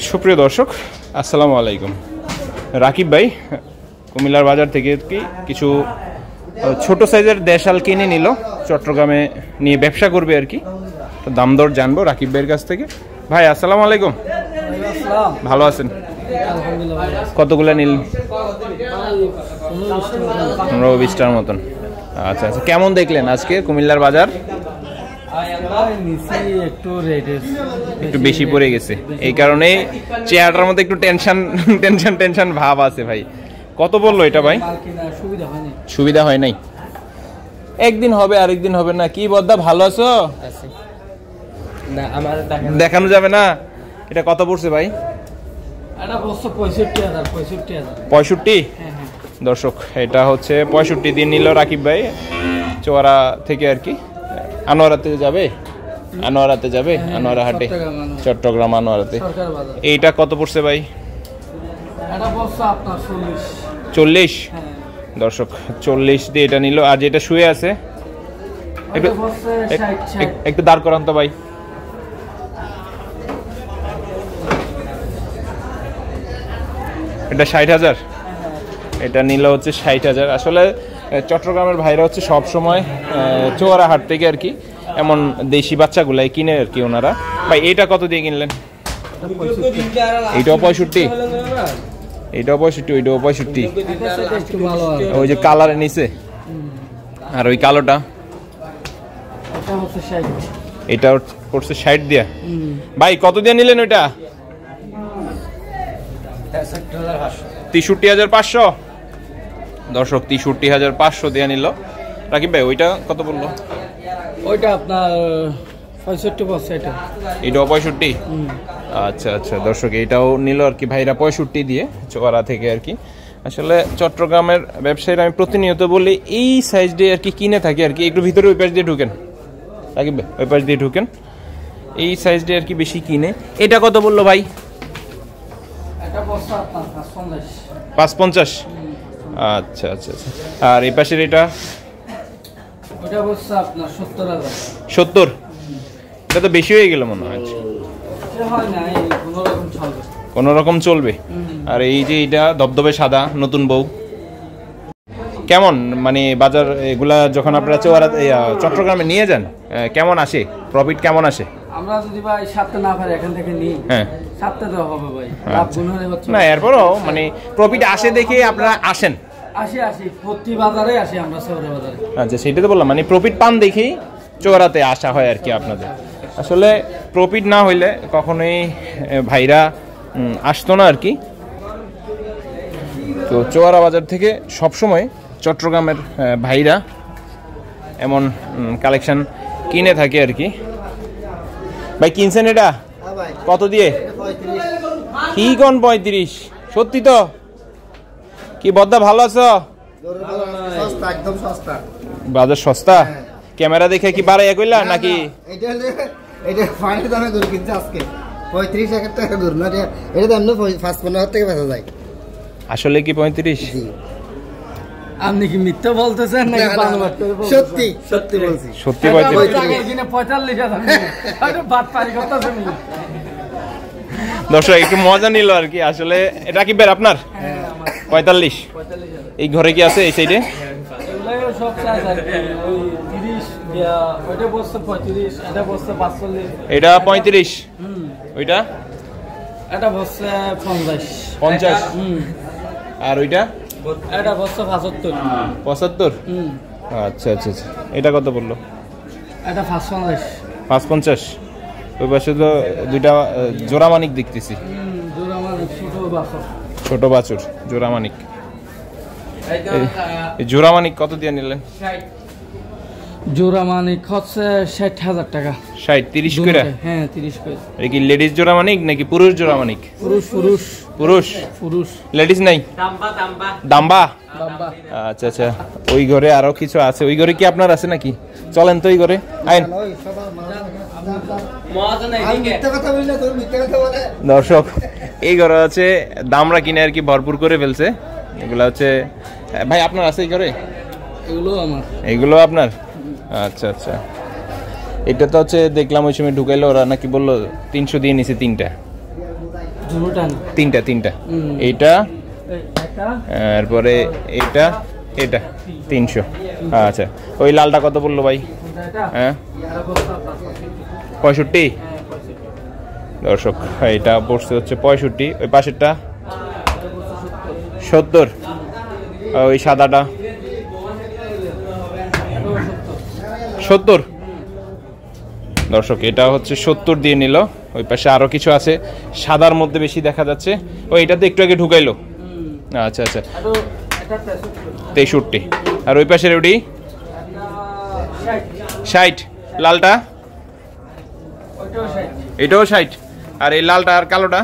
সুপ্রিয় দর্শক, আসসালামু আলাইকুম। রাকিব ভাই কুমিল্লার বাজার থেকে কিছু ছোট সাইজের দেশাল কিনে নিল, চট্টগ্রামে নিয়ে ব্যবসা করবে আর কি। তো দাম দর জানবো রাকিব ভাইয়ের কাছ থেকে। ভাই আসসালামু আলাইকুম, ভালো আছেন? কতগুলো নিল? 15-20টার মতন। আচ্ছা আচ্ছা, কেমন দেখলেন আজকে কুমিল্লার বাজার? একটু বেশি পড়ে গেছে, এই কারণে চেহারাটার মধ্যে একটু টেনশন ভাব আছে। ভাই কত বললো এটা ভাই? সুবিধা হয় নাই, একদিন হবে আরেকদিন হবে না। কি বদ্দা, ভালো আছো? দেখানো যাবে না। এটা কত পড়ছে ভাই? 65। দর্শক, এটা হচ্ছে 65 দিয়ে নিল রাকিব ভাই চোয়ারা থেকে আর কি। আনোয়ারাতে যাবে, আনোয়ারা হাটে, চট্টগ্রাম আনোয়ারাতে। এইটা কত পড়ছে ভাই? 40। দর্শক 40 দিয়ে এটা নিল। আর যেটা শুয়ে আছে একটু দাঁড় করান তো ভাই। এটা 60,000। এটা নিল হচ্ছে 60,000। আসলে চট্টগ্রামের ভাইরা হচ্ছে সবসময় চোয়ারা হাট থেকে আর কি এমন দেশি বাচ্চাগুলাই কিনে আর কি ওনারা। ভাই এটা কত দিয়ে কিনলেন? এইটাও 65, এইটাও 65, ওইটাও 65। ওই যে কালারে নিচে, আর ওই কালোটা এটা পড়ছে 60 দিয়া। ভাই কত দিয়ে নিলেন ওইটা? 63,500। দর্শক 63,500 দিয়ে নিল রাকিব ভাই। ওইটা কত বললো? ওইটা আপনার 65 বছর। এটাও 65। আচ্ছা আচ্ছা দর্শক, এইটাও নিল আর কি ভাইরা 65 দিয়ে চোয়ারা থেকে আর কি। আসলে চট্টগ্রামের ব্যবসায়ীরা আমি প্রতিনিয়ত বলি এই সাইজ দিয়ে আর কি কিনে থাকি আর কি। একটু ভিতরে ওই পাশ দিয়ে ঢুকেন রাকিব ভাই, ওই পাশ দিয়ে ঢুকেন। এই সাইজ দিয়ে আর কি বেশি কিনে। এটা কত বললো ভাই? 550। আচ্ছা আচ্ছা আচ্ছা। আর এই পাশের এটা? ওটা বলছে আপনার 70। এটা তো বেশি হয়ে গেল মনে হয়। কোনো রকম চলবে। আর এই যে এটা ধবধবে সাদা নতুন বউ, কেমন মানে বাজার এগুলা যখন আপনারা চট্টগ্রামে নিয়ে যান কেমন আসে? প্রফিট কেমন আসে? আমরা যদি ভাই সাতটা না পারি এখান থেকে নিই, হ্যাঁ সাতটা তো হবে ভাই। না এরপরও মানে প্রফিট আসে দেখে আপনারা আসেন। আসি প্রতি বাজারে আসি আমরা, চৌরা বাজারে। আচ্ছা, সেটা তো বললাম, মানে প্রফিট পান দেখেই চৌরাতে আসা হয় আর কি আপনাদের। আসলে প্রফিট না হইলে কখনোই ভাইরা আসতো না আর কি। তো চৌরা বাজার থেকে সবসময় চট্টগ্রামের ভাইরা এমন কালেকশন কিনে থাকে আর কি। ভাই কিনছেন এটা কত দিয়ে? কি কোন 35? সত্যি তো? কি বদ্দা, ভালো আছো? বাজার সস্তা। ক্যামেরা দেখে কি বাড়াইয়া কইলা নাকি? এটা ফাইনাল দামে গরু কিনছে আজকে 35,000 টাকা গরু না। এটা দাম 55,000 টাকা বেচা যায়। আসলে কি 35? আপনি কি মিথ্যা বলতেছেন নাকি? সত্যি সত্যি বলছি। সত্যি 45। দর্শক একটু মজা নিল আর কি। আসলে এটা কি বের আপনার 45? এই ঘরে কি আছে এই সাইডে? এটা 35, ওইটা এটা বসছে 50। আর ওইটা এটা বসছে 75। আচ্ছা আচ্ছা আচ্ছা। এটা কত বললো? এটা 550। ওই পাশে তো দুইটা জোড়া মানিক দেখতেছি। ছোট বাছুর জোড়া মানিক। জোড়া মানিক কত দিয়ে নিলেন? জোড়া মানিক হচ্ছে 60,000 টাকা। 60, 30 করে? হ্যাঁ 30 করে। এটা কি লেডিস জোড়া মানিক নাকি পুরুষ জোড়া মানিক? পুরুষ। লেডিস নাই? দাম্বা। আচ্ছা আচ্ছা। ওই ঘরে আরো কিছু আছে। ওই ঘরে কি আপনার আছে নাকি? চলেন তো ওই ঘরে আইন। দর্শক এই ঘরে আছে দামরা কিনে আর কি ভরপুর করে ফেলছে। এগুলো হচ্ছে ভাই আপনার আছে এই ঘরে? এগুলো আপনার? আচ্ছা আচ্ছা। এটা তো হচ্ছে দেখলাম ওই সময় ঢুকাইলো ওরা নাকি বললো 300 দিয়ে নিছে 3টা। দুটোটা না। তিনটা তিনটা এইটা তারপরে এইটা এটা 300। আচ্ছা ওই লালটা কত বললো ভাই? হ্যাঁ 65 দর্শক, এটা পড়ছে হচ্ছে 65। ওই পাশেরটা 70, ওই সাদাটা 70 দর্শক, এটা হচ্ছে 70 দিয়ে নিল। ওই পাশে আরো কিছু আছে সাদার মধ্যে বেশি দেখা যাচ্ছে। ওই এটা তো একটু আগে ঢুকাইলো। আচ্ছা আচ্ছা 63। আর ওই পাশের ওটি 60, লালটা এটাও 60, আর এই লালটা আর কালোটা